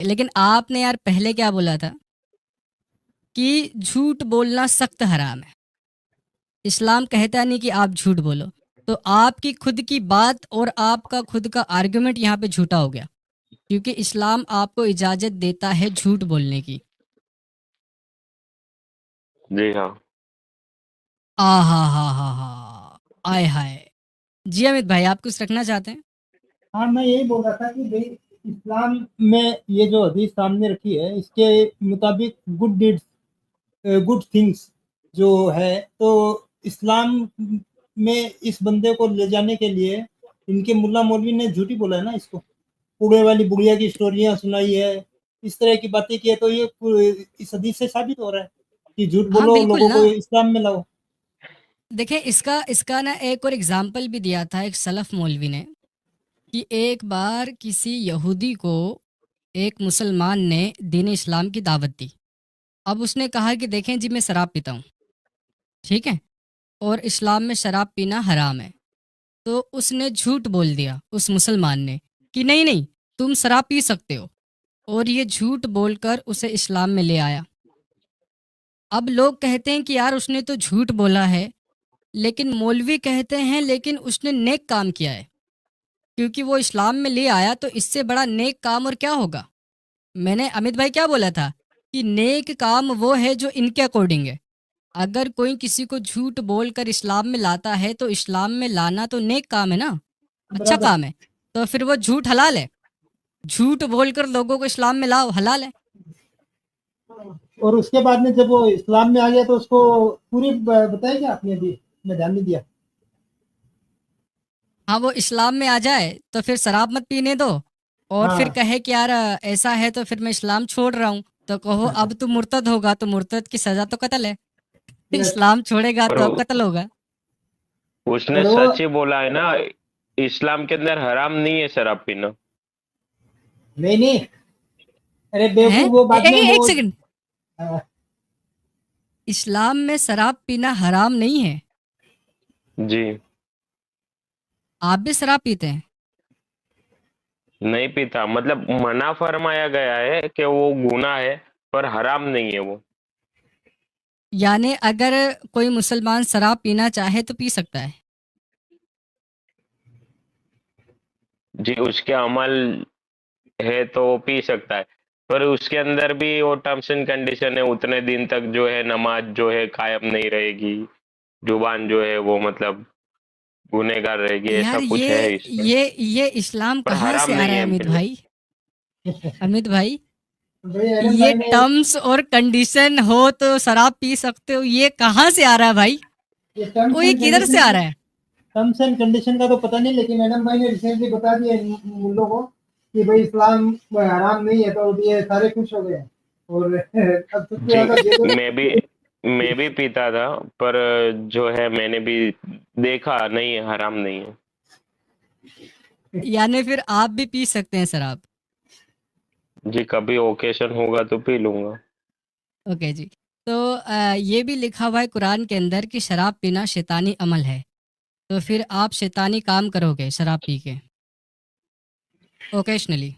लेकिन आपने यार पहले क्या बोला था कि झूठ बोलना सख्त हराम है। इस्लाम कहता नहीं कि आप झूठ बोलो। तो आपकी खुद की बात और आपका खुद का आर्गुमेंट यहाँ पे झूठा हो गया, क्योंकि इस्लाम आपको इजाज़त देता है झूठ बोलने की। जी हाँ। आ हा हा हा हा, आय हाय। जी अमित भाई, आप कुछ रखना चाहते हैं? हाँ, मैं यही बोल रहा था कि भाई इस्लाम में ये जो हदीस सामने रखी है इसके मुताबिक गुड डीड्स, गुड थिंग्स जो है, तो इस्लाम में इस बंदे को ले जाने के लिए इनके मुल्ला मौलवी ने झूठी बोला है ना, इसको कूड़े वाली बुढ़िया की स्टोरियां सुनाई है, इस तरह की बातें की है, तो ये इस हदीस से साबित हो रहा है कि झूठ हाँ बोलो, बिल्कुल लोगों ना। को इस्लाम में लाओ। देखें, इसका इसका ना एक और एग्जाम्पल भी दिया था एक सलफ मौलवी ने, कि एक बार किसी यहूदी को एक मुसलमान ने दीन इस्लाम की दावत दी। अब उसने कहा कि देखें जी, मैं शराब पीता हूँ, ठीक है, और इस्लाम में शराब पीना हराम है। तो उसने झूठ बोल दिया उस मुसलमान ने कि नहीं नहीं, तुम शराब पी सकते हो, और ये झूठ बोलकर उसे इस्लाम में ले आया। अब लोग कहते हैं कि यार उसने तो झूठ बोला है, लेकिन मौलवी कहते हैं लेकिन उसने नेक काम किया है, क्योंकि वो इस्लाम में ले आया, तो इससे बड़ा नेक काम और क्या होगा। मैंने अमित भाई क्या बोला था कि नेक काम वो है जो इनके अकॉर्डिंग है। अगर कोई किसी को झूठ बोलकर इस्लाम में लाता है तो इस्लाम में लाना तो नेक काम है ना, अच्छा बराबर। काम है। तो फिर वो झूठ हलाल है। झूठ बोलकर लोगों को इस्लाम में लाओ, हलाल है। और उसके बाद में जब वो इस्लाम में आ गया तो उसको पूरी बताई क्या आपने? अभी मैं ध्यान नहीं दिया। हाँ, वो इस्लाम में आ जाए तो फिर शराब मत पीने दो, और फिर हाँ। कहे कि यार ऐसा है तो फिर मैं इस्लाम छोड़ रहा हूँ, तो कहो अब तू मुर्तद होगा तो मुर्तद की सज़ा तो कत्ल है। इस्लाम छोड़ेगा पर तो अब कत्ल होगा। उसने और वो सच ही बोला है ना, इस्लाम के अंदर हराम नहीं है शराब पीना। नहीं नहीं, अरे हैं? बेवकूफ, वो बाद में एक वो सेकंड, इस्लाम में शराब पीना हराम नहीं है? जी। आप भी शराब पीते हैं? नहीं पीता, मतलब मना फरमाया गया है कि वो गुनाह है, पर हराम नहीं है वो। यानी अगर कोई मुसलमान शराब पीना चाहे तो पी सकता है? जी, उसके अमल है तो वो पी सकता है, पर उसके अंदर भी वो टर्म्स एंड कंडीशन है, उतने दिन तक जो है नमाज जो है कायम नहीं रहेगी, जुबान जो है वो मतलब गुनहगार रहेगी, ऐसा यार कुछ है इसमें। ये इस्लाम पर कहाँ हराम से आ रहा नहीं है है अमित बिल्कुल। भाई? अमित भाई, भाई एरन ये भाई ने टर्म्स और कंडीशन हो तो शराब पी सकते हो, ये कहाँ से आ रहा है भाई? ये टर्म्स वो ये एंड किधर से कंडीशन, आ रहा है? टर्म्स एंड कंडीशन का तो पता नहीं, लेकिन एरन भाई ने रिसेंटली बता दिया उन लोगों को कि भाई इस्लाम में हराम नहीं है, तो ये सारे खुश हो गए। और अब सबसे जी, ज्यादा ये तो मैं भी पीता था, पर जो है मैंने भी देखा नहीं है, हराम नहीं है। यानी फिर आप भी पी सकते हैं शराब? जी, कभी ओकेशन होगा तो पी लूंगा। ओके जी। तो ये भी लिखा हुआ है कुरान के अंदर कि शराब पीना शैतानी अमल है। तो फिर आप शैतानी काम करोगे शराब पी के ओकेशनली?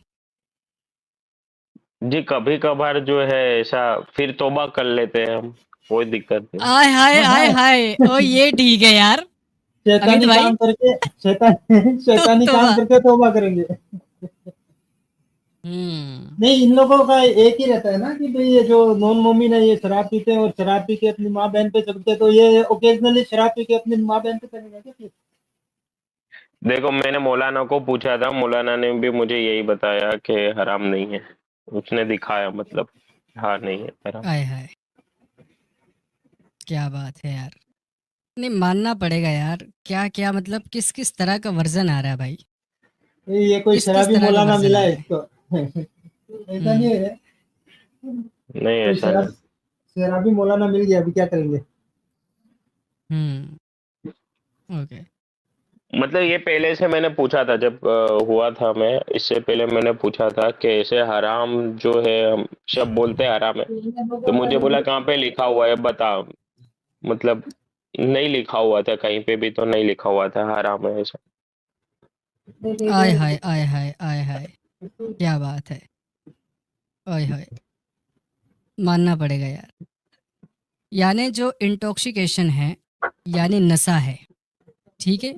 जी, कभी कभार जो है ऐसा फिर तौबा कर लेते हैं हम, कोई दिक्कत नहीं। आय हाय हाँ आय हाँ, हाय, ओ ये ठीक है यार। अमित शैतानी भाई, काम करके शैतानी तो काम करके तौबा करेंगे। हम्म। नहीं, इन लोगों का एक ही रहता है ना कि भाई ये जो नॉन मोमिन है ये शराब पीते हैं और शराब पी के अपनी माँ बहन पे चलते हैं, तो ये ओकेजनली शराब पी के अपनी माँ बहन पे चलेंगे क्या फिर? देखो, मैंने मौलाना को पूछा था, मौलाना ने भी मुझे यही बताया कि हराम नहीं है। उसने दिखाया, मतलब हाँ नहीं है हराम। आय हाय, क्या बात है यार। नहीं मानना पड़ेगा यार, क्या क्या मतलब किस किस तरह का वर्जन आ रहा है भाई? ये कोई किस किस शराबी तरह का मौलाना वर्जन मिला आ है रहा है? इसको। ऐसा नहीं हम्म। है, नहीं, कोई ऐसा नहीं। शराबी मौलाना मिल गया, अभी क्या करेंगे? हम्म। ओके। मतलब ये पहले से मैंने पूछा था, जब हुआ था, मैं इससे पहले मैंने पूछा था कि ऐसे हराम जो है, हम सब बोलते हैं हराम है, तो मुझे बोला कहाँ पे लिखा हुआ है बता। मतलब नहीं लिखा हुआ था कहीं पे भी, तो नहीं लिखा हुआ था हराम है ऐसा। आय हाय आय हाय आय हाय, क्या बात है। ओए होए, मानना पड़ेगा यार। यानी जो इंटॉक्सिकेशन है, यानी नशा है, ठीक है?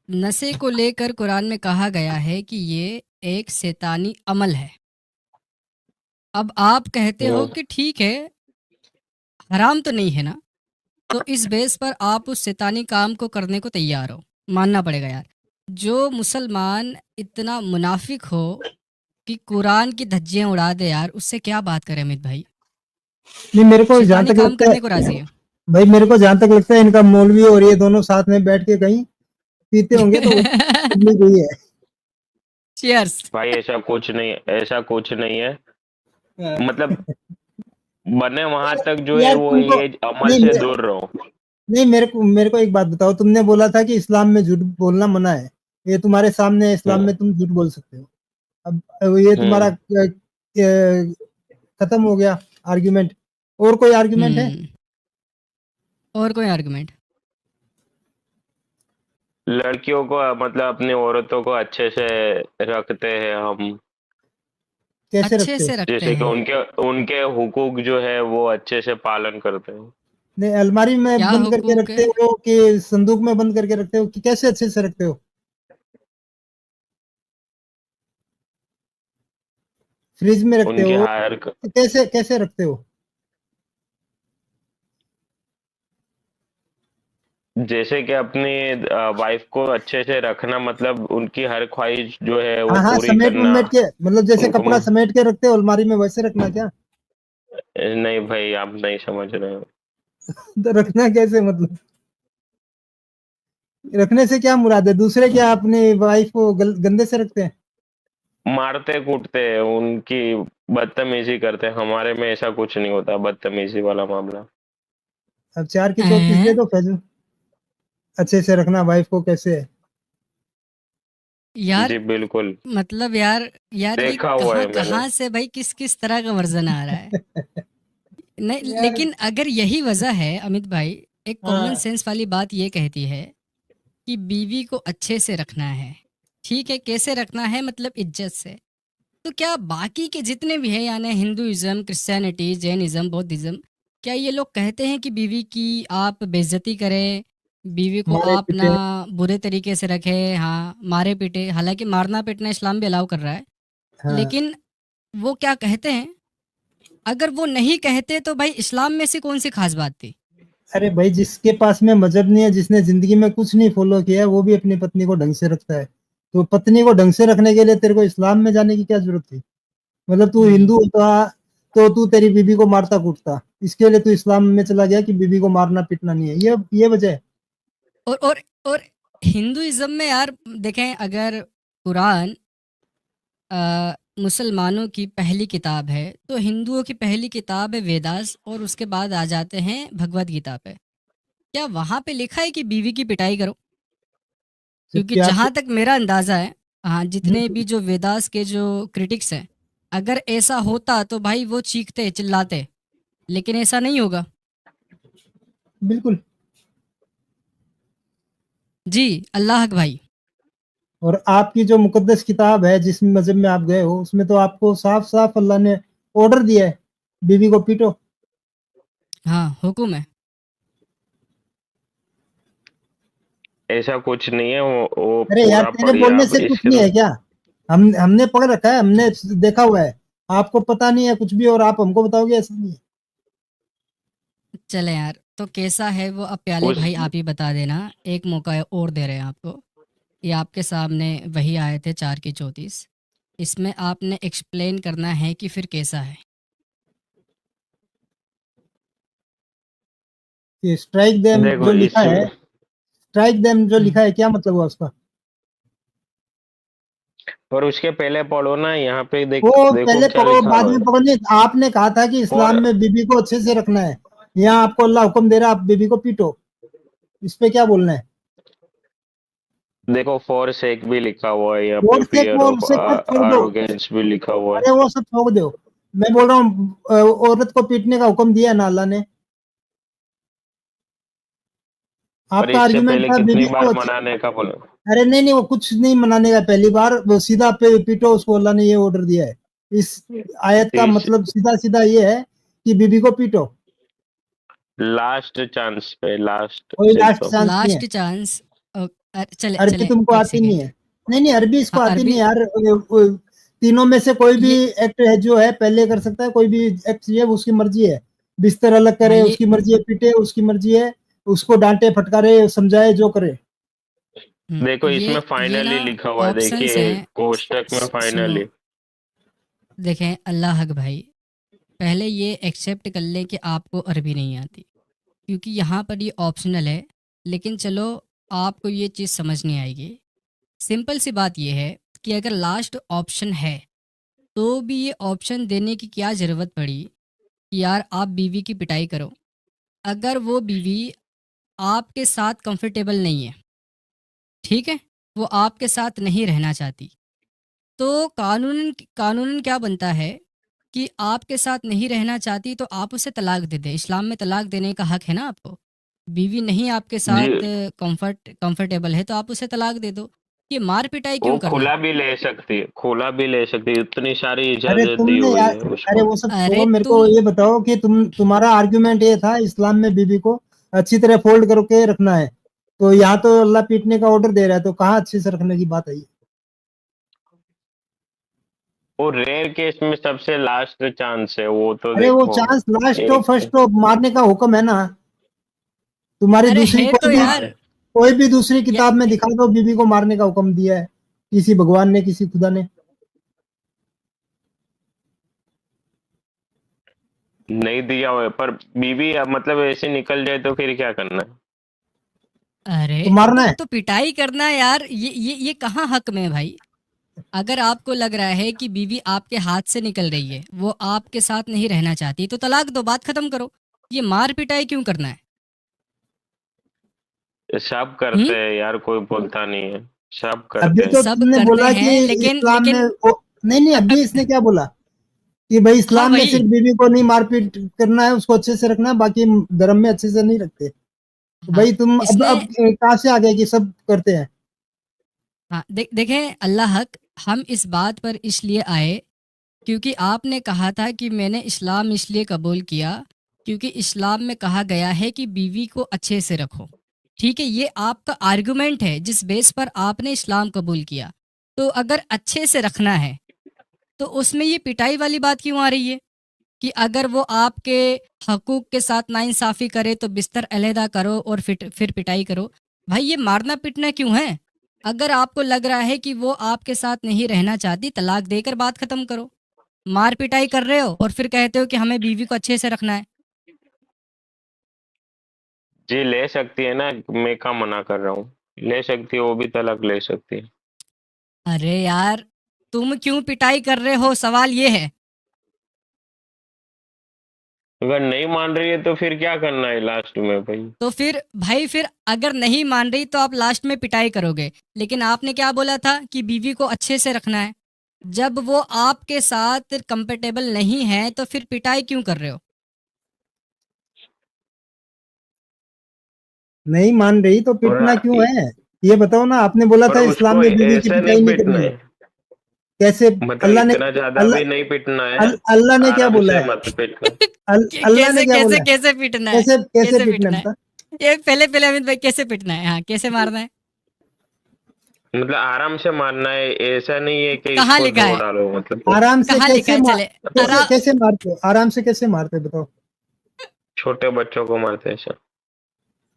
नशे को लेकर कुरान में कहा गया है कि ये एक शैतानी अमल है। अब आप कहते हो कि ठीक है, हराम तो नहीं है ना, तो इस बेस पर आप उस शैतानी काम को करने को तैयार हो, मानना पड़ेगा यार। जो मुसलमान इतना मुनाफिक हो कि कुरान की धज्जियां उड़ा दे यार, उससे क्या बात करें अमित भाई? नहीं, मेरे को जहाँ शैतानी तक काम लगता करने को है राजी है। भाई, मेरे को जहाँ तक लगता है इनका मौलवी और ये दोनों साथ में बैठ के कहीं पीते होंगे तो करनी गई है। चीयर्स। भाई ऐसा कुछ नहीं, ऐसा कुछ नहीं है। हाँ। मतलब बने वहां तक जो है यार वो तुमको ये अमल नहीं से दूर रहो। नहीं, मेरे को एक बात बताओ, तुमने बोला था कि इस्लाम में झूठ बोलना मना है। ये तुम्हारे सामने है, इस्लाम हम्म में तुम झूठ बोल सकते हो। अब ये तुम्हारा हम्म खत्म हो गया आर्ग्यूमेंट। और कोई आर्ग्यूमेंट है? हम्म। और कोई आर्गुमेंट? लड़कियों को मतलब अपनी औरतों को अच्छे से रखते हैं हम। कैसे अच्छे रखते हो? से रखते जैसे कि हैं? उनके उनके हुकूक जो है वो अच्छे से पालन करते हैं। नहीं, अलमारी में क्या बंद करके हुकूक रखते है? हो कि संदूक में बंद करके रखते हो, कि कैसे अच्छे से रखते हो? फ्रिज में रखते उनके हो हायर कि कैसे कैसे रखते हो? जैसे कि अपनी वाइफ को अच्छे से रखना, मतलब उनकी हर ख्वाहिश जो है वो हाँ हाँ, पूरी समेट करना। उमेट के, मतलब जैसे उनको कपड़ा समेट के रखते हो अलमारी में, वैसे रखना क्या? नहीं भाई, आप नहीं समझ रहे हो। तो रखना कैसे मतलब? रखने से क्या मुराद है? दूसरे क्या अपनी वाइफ को गंदे से रखते हैं? मारते कूटते हैं, उनकी बदतमीजी करते हैं। हमारे में ऐसा कुछ नहीं होता बदतमीजी वाला मामला। अब 4 की 34 दे हैं? दो फैजल। अच्छे से रखना वाइफ को कैसे है? यार जी बिल्कुल, मतलब यार, यार ये देखा हुआ कहाँ है मैंने। कहाँ से भाई किस किस तरह का वर्जन आ रहा है? नहीं, यार लेकिन अगर यही वजह है अमित भाई, एक कॉमन हाँ, सेंस वाली बात ये कहती है कि बीवी को अच्छे से रखना है। ठीक है, कैसे रखना है? मतलब इज्जत से। तो क्या बाकी के जितने भी हैं, यानी हिंदुइज्म, क्रिश्चियनिटी, जैनिज्म, बौद्धिज्म, क्या ये लोग कहते हैं कि बीवी की आप बेइज्जती करें, बीवी को मारे आप ना पीटे। बुरे तरीके से रखें, हाँ मारे पीटे? हालांकि मारना पीटना इस्लाम भी अलाउ कर रहा है, हाँ, लेकिन वो क्या कहते हैं? अगर वो नहीं कहते तो भाई इस्लाम में से कौन सी खास बात थी? अरे भाई, जिसके पास में मजहब नहीं है, जिसने जिंदगी में कुछ नहीं फॉलो किया है, वो भी अपनी पत्नी को ढंग से रखता है। तो पत्नी को ढंग से रखने के लिए तेरे को इस्लाम में जाने की क्या जरूरत थी? मतलब तू हम्म। हिंदू होता तो तू तेरी बीबी को मारता कूटता, इसके लिए तू इस्लाम में चला गया कि बीबी को मारना पीटना नहीं है, ये वजह है। और हिंदुइज्म में यार देखें, अगर कुरान मुसलमानों की पहली किताब है, तो हिंदुओं की पहली किताब है वेदास, और उसके बाद आ जाते हैं भगवत गीता पे। क्या वहाँ पे लिखा है कि बीवी की पिटाई करो? जब क्योंकि प्यार से। जहाँ तक मेरा अंदाज़ा है, हाँ, जितने हम्म, भी जो वेदास के जो क्रिटिक्स हैं, अगर ऐसा होता तो भाई वो चीखते चिल्लाते, लेकिन ऐसा नहीं होगा। बिल्कुल। जी, अल्लाह हक भाई। और आपकी जो मुकद्दस किताब है, जिस मजहब में आप गए हो, उसमें तो आपको साफ साफ अल्लाह ने ऑर्डर दिया है, बीवी को पीटो। हाँ, हुक्म है। ऐसा कुछ नहीं है, वो अरे यार, पूरा तेरे पढ़िए बोलने आप से कुछ इसके। नहीं है क्या? हमने पढ़ रखा है, हमने देखा हुआ है। आपको पता नहीं है कुछ भी और आप हमको बताओगे? ऐसा नहीं है। चले यार, तो कैसा है वो अब प्याले उस भाई आप ही बता देना। एक मौका और दे रहे हैं आपको। ये आपके सामने वही आए थे 4 की 34, इसमें आपने एक्सप्लेन करना है कि फिर कैसा है। कि स्ट्राइक देम देखो जो लिखा है, इसमें, स्ट्राइक देम जो हम्म। लिखा है, क्या मतलब हुआ उसका? और उसके पहले पढ़ो ना, यहाँ पे वो देखो पहले क्या पढ़ो लिखा बाद हुआ में है। पढ़ो। नहीं, आपने कहा था कि फॉर इस्लाम में बीबी को अच्छे से रखना है। यहाँ आपको अल्लाह हुक्म दे रहा है, आप बीबी को पीटो। इस पे क्या बोलना है? देखो, फॉर सेक भी लिखा हुआ है यहाँ पे, और से फियर वो ऑफ से सब छोड़ दो। आरोगेंस भी लिखा हुआ है। अरे वो सब छोड़ दो। मैं बोल रहा हूँ, औरत को पीटने का हुक्म दिया है ना अल्लाह ने? और आपका इससे आर्गुमेंट पहले था कितनी बीबी को बार अच्छे। मनाने का बोला। अरे नहीं नहीं, वो कुछ नहीं मनाने का, पहली बार वो सीधा पे पीटो उसको, अल्लाह ने ये ऑर्डर दिया है। इस आयत का मतलब सीधा सीधा ये है कि बीबी को पीटो, लास्ट चांस पे, लास्ट कोई सिर्फ लास्ट चांस नहीं है। Last chance. चले अरबी चले तुमको एक आती नहीं सेकेंड। है? नहीं अरबी इसको हाँ आती नहीं अरबी। यार। तीनों में से कोई भी ये एक्ट है जो है पहले कर सकता है, कोई भी एक्ट है उसकी मर्जी है। बिस्तर अलग हाँ करे ये उसकी मर्जी है, पीटे उसकी मर्जी है, उसको डांटे फटकारे समझाए जो करे। देखो इसमें ये ना फाइनली लिखा हुआ है, ऑप्शंस देखिए हैं। कोष्टक में सुनो, फाइनली। देखें अल्लाह हक भाई, पहले ये एक्सेप्ट कर ले कि आपको अरबी नहीं आती, क्योंकि यहाँ पर ये ऑप्शनल है। लेकिन चलो, आपको ये चीज़ समझ नहीं आएगी। सिंपल सी बात ये है कि अगर लास्ट ऑप्शन है तो भी ये ऑप्शन देने की क्या ज़रूरत पड़ी कि यार आप बीवी की पिटाई करो। अगर वो बीवी आपके साथ कंफर्टेबल नहीं है, ठीक है, वो आपके साथ नहीं रहना चाहती, तो कानूनन क्या बनता है कि आपके साथ नहीं रहना चाहती तो आप उसे तलाक दे दें। इस्लाम में तलाक देने का हक है ना आपको। बीवी नहीं आपके जी, साथ कंफर्टेबल है तो आप उसे तलाक दे दो। ये मार पिटाई वो क्यों करना? खुला भी ले सकती है, खुला भी ले सकती है, इतनी सारी अरे इजाजत दी तुमने हुई यार, है अरे उसको। वो सब अरे छोड़ो, मेरे को तुम ये बताओ कि तुम्हारा आर्गुमेंट ये था इस्लाम में बीबी को अच्छी तरह फोल्ड करके रखना है, तो यहाँ तो अल्लाह पीटने का ऑर्डर दे रहा है, तो कहाँ अच्छे से रखने की बात आई? वो रेयर केस में सबसे लास्ट चांस है वो, तो अरे वो देखो चांस लास्ट हो एक। फर्स्ट हो, मारने का हुक्म है ना। तुम्हारी अरे दूसरी है तो यार। कोई भी दूसरी या, किताब में दिखा दो बीबी को मारने का हुक्म दिया है किसी भगवान ने, किसी खुदा ने? नहीं दिया हुआ है, पर बीवी अब मतलब ऐसे निकल जाए तो फिर क्या करना है? अरे तो मारना तो है। तो पिटाई करना है यार। ये कहाँ हक में है भाई? अगर आपको लग रहा है कि बीवी आपके हाथ से निकल रही है, वो आपके साथ नहीं रहना चाहती, तो तलाक दो, बात खत्म करो। ये मार पिटाई क्यों करना है? सब करते हम्म। हैं यार, कोई बोलता नहीं है, सब अभी करते हैं। तो सब तुमने करते बोला कि हैं लेकिन इस्लाम में लेकिन नहीं अभी इसने क्या बोला कि भाई हाँ इस्लाम में वही। सिर्फ बीवी को नहीं मारपीट करना है, उसको अच्छे से रखना है, बाकी धर्म में अच्छे से नहीं रखते। तो हाँ भाई तुम इसने अब कहाँ से आ गए कि सब करते हैं? हाँ देखें अल्लाह हक, हम इस बात पर इसलिए आए क्योंकि आपने कहा था कि मैंने इस्लाम इसलिए कबूल किया क्योंकि इस्लाम में कहा गया है कि बीवी को अच्छे से रखो। ठीक है, ये आपका आर्गुमेंट है जिस बेस पर आपने इस्लाम कबूल किया। तो अगर अच्छे से रखना है तो उसमें ये पिटाई वाली बात क्यों आ रही है कि अगर वो आपके हकूक के साथ नाइंसाफ़ी करे तो बिस्तर अलहदा करो और फिर पिटाई करो। भाई ये मारना पीटना क्यों है? अगर आपको लग रहा है कि वो आपके साथ नहीं रहना चाहती, तलाक देकर बात ख़त्म करो। मार पिटाई कर रहे हो और फिर कहते हो कि हमें बीवी को अच्छे से रखना है। जी ले सकती है ना, मैं क्या मना कर रहा हूँ, ले सकती है, वो भी तलाक ले सकती है। अरे यार, तुम क्यों पिटाई कर रहे हो, सवाल ये है। अगर नहीं मान रही है तो फिर क्या करना है लास्ट में भाई? तो फिर भाई, फिर अगर नहीं मान रही तो आप लास्ट में पिटाई करोगे। लेकिन आपने क्या बोला था कि बीवी को अच्छे से रखना है। जब वो आपके साथ कंफर्टेबल नहीं है तो फिर पिटाई क्यों कर रहे हो? नहीं मान रही तो और पिटना क्यों है? ये बताओ ना, आपने बोला पर था इस्लाम उसको में बीवी की ऐसे पिटाई नहीं नहीं पीटना करनी है। है, कैसे? मतलब अल्लाह ने इतना ज्यादा भी नहीं पीटना है, अल्लाह ने क्या आराम बोला से है? मत पीटना। अल्लाह ने कैसे क्या कैसे बोला है? कैसे पिटना है? कैसे कैसे कैसे पीटना पिटना है है? बता? ये पहले पहले अमित भाई, कैसे पिटना है? हाँ, कैसे मारना है? मतलब आराम से मारना है, ऐसा नहीं है कि कहाँ इसको लिखा दो है? डालो मतलब। आराम से कहाँ लिखा कैसे है? चले कैसे आरा कैसे मारते हो? आराम से कैसे मारते हो बताओ? छोटे बच्चों को मारते हैं सर।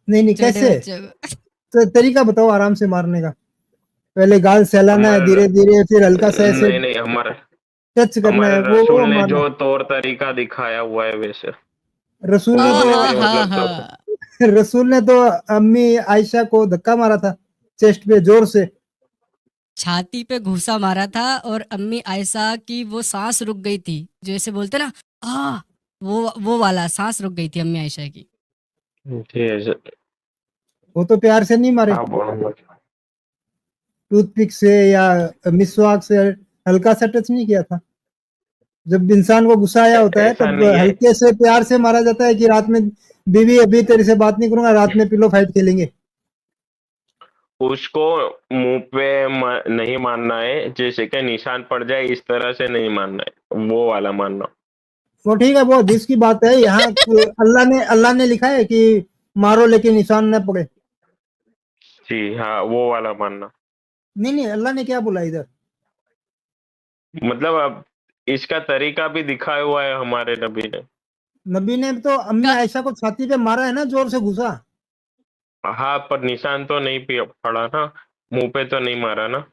नहीं छोटे कैसे? बच्चों को। तो तरीका बताओ आराम से मारने का। पहले गाल सहलाना है हमारे धीरे धीरे, फिर हल्का सा ऐसे नहीं नहीं, हमारे टच करना हमारे है, वो रसूल ने मारना जो है। तौर तरीका दिखाया हुआ है वैसे। रसूल ने हमने तो भी हाँ मतलब तो हाँ। रसूल ने तो अम्मी आयशा को धक्का मारा था चेस्ट पे जोर से। छाती पे घूसा मारा था और अम्मी आयशा की वो सांस रुक गई थी, जैसे बोलते ना, आ वो वाला सांस रुक गई थी अम्मी आयशा की। ठीक है सर। वो तो प्यार से नहीं मारे, हाँ बोलो। टूथपिक से या मिसवाक से हल्का सा टच नहीं किया था। जब इंसान को गुस्सा आया होता है ऐसा तब नहीं है, हल्के से प्यार से मारा जाता है कि रात में बीवी अभी तेरे से बात नहीं करूंगा, रात में पिलो फाइट खेलेंगे। उसको मुंह पे नहीं मानना है, जैसे कि निशान पड़ जाए इस तरह से नहीं मानना है, वो वाला मानना। तो ठीक है, वो हदीस की बात है। यहाँ अल्लाह ने लिखा है कि मारो लेकिन निशान न पड़े। जी हाँ, वो वाला मानना। नहीं, अल्लाह ने क्या बोला इधर? मतलब अब इसका तरीका भी दिखाया हुआ है हमारे नबी ने। नबी ने तो अम्मी आयशा को छाती पे मारा है ना, जोर से घुसा। हाँ, पर निशान तो नहीं पड़ा ना, मुंह पे तो नहीं मारा ना।